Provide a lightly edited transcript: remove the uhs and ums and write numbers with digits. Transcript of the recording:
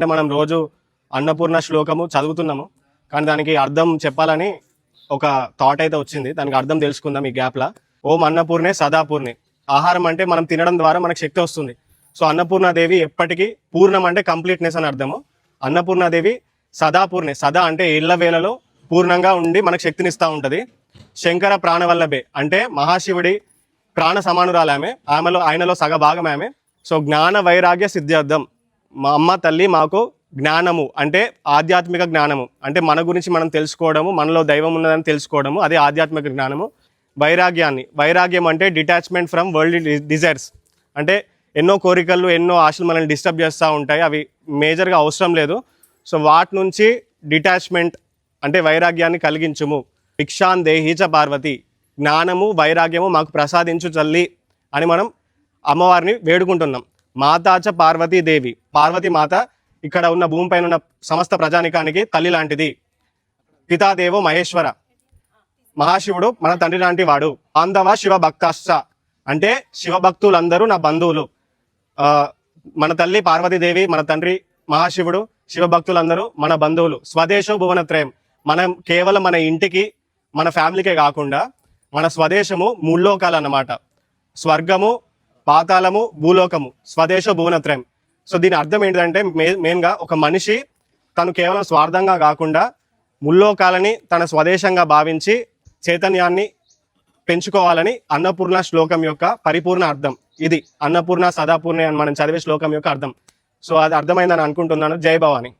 అంటే మనం రోజు అన్నపూర్ణ శ్లోకము చదువుతున్నాము, కానీ దానికి అర్థం చెప్పాలని ఒక థాట్ అయితే వచ్చింది. దానికి అర్థం తెలుసుకుందాం ఈ గ్యాప్లో. ఓం అన్నపూర్ణే సదాపూర్ణే. ఆహారం అంటే మనం తినడం ద్వారా మనకు శక్తి వస్తుంది. సో అన్నపూర్ణాదేవి ఎప్పటికీ, పూర్ణం అంటే కంప్లీట్నెస్ అని అర్థము. అన్నపూర్ణాదేవి సదాపూర్ణే, సదా అంటే ఏళ్ల వేళలో పూర్ణంగా ఉండి మనకు శక్తినిస్తూ ఉంటుంది. శంకర ప్రాణవల్లభే అంటే మహాశివుడి ప్రాణ సమానురాలు ఆమె, ఆయనలో సగ భాగం ఆమె. సో జ్ఞాన వైరాగ్య సిద్ధార్థం. మా అమ్మ తల్లి మాకు జ్ఞానము అంటే ఆధ్యాత్మిక జ్ఞానము, అంటే మన గురించి మనం తెలుసుకోవడము, మనలో దైవం ఉన్నదని తెలుసుకోవడము, అదే ఆధ్యాత్మిక జ్ఞానము. వైరాగ్యం అంటే డిటాచ్మెంట్ ఫ్రమ్ వరల్డ్ డిజైర్స్. అంటే ఎన్నో కోరికలు, ఎన్నో ఆశలు మనల్ని డిస్టర్బ్ చేస్తూ ఉంటాయి, అవి మేజర్గా అవసరం లేదు. సో వాటి నుంచి డిటాచ్మెంట్ అంటే వైరాగ్యాన్ని కలిగించుము. భిక్షాన్ దేహీచ పార్వతి, జ్ఞానము వైరాగ్యము మాకు ప్రసాదించు తల్లి అని మనం అమ్మవారిని వేడుకుంటున్నాం. మాతాచ పార్వతీదేవి, పార్వతీ మాత ఇక్కడ ఉన్న భూమిపైన ఉన్న సమస్త ప్రజానికానికి తల్లి లాంటిది. పితాదేవో మహేశ్వర, మహాశివుడు మన తండ్రి లాంటి వాడు. బాంధవ శివ భక్తాశ్చ అంటే శివభక్తులందరూ నా బంధువులు. మన తల్లి పార్వతీదేవి, మన తండ్రి మహాశివుడు, శివభక్తులందరూ మన బంధువులు. స్వదేశో భువనత్రయం, మనం కేవలం మన ఇంటికి, మన ఫ్యామిలీకే కాకుండా మన స్వదేశము ముల్లోకాలు అన్నమాట. స్వర్గము, పాతాళము, భూలోకము, స్వదేశ భువనత్రయం. సో దీని అర్థం ఏంటంటే మెయిన్గా ఒక మనిషి తను కేవలం స్వార్థంగా కాకుండా ముల్లోకాలని తన స్వదేశంగా భావించి చైతన్యాన్ని పెంచుకోవాలని అన్నపూర్ణ శ్లోకం యొక్క పరిపూర్ణ అర్థం ఇది. అన్నపూర్ణ సదాపూర్ణ అని మనం చదివే శ్లోకం యొక్క అర్థం. సో అది అర్థమైందని అనుకుంటున్నాను. జై భవాని.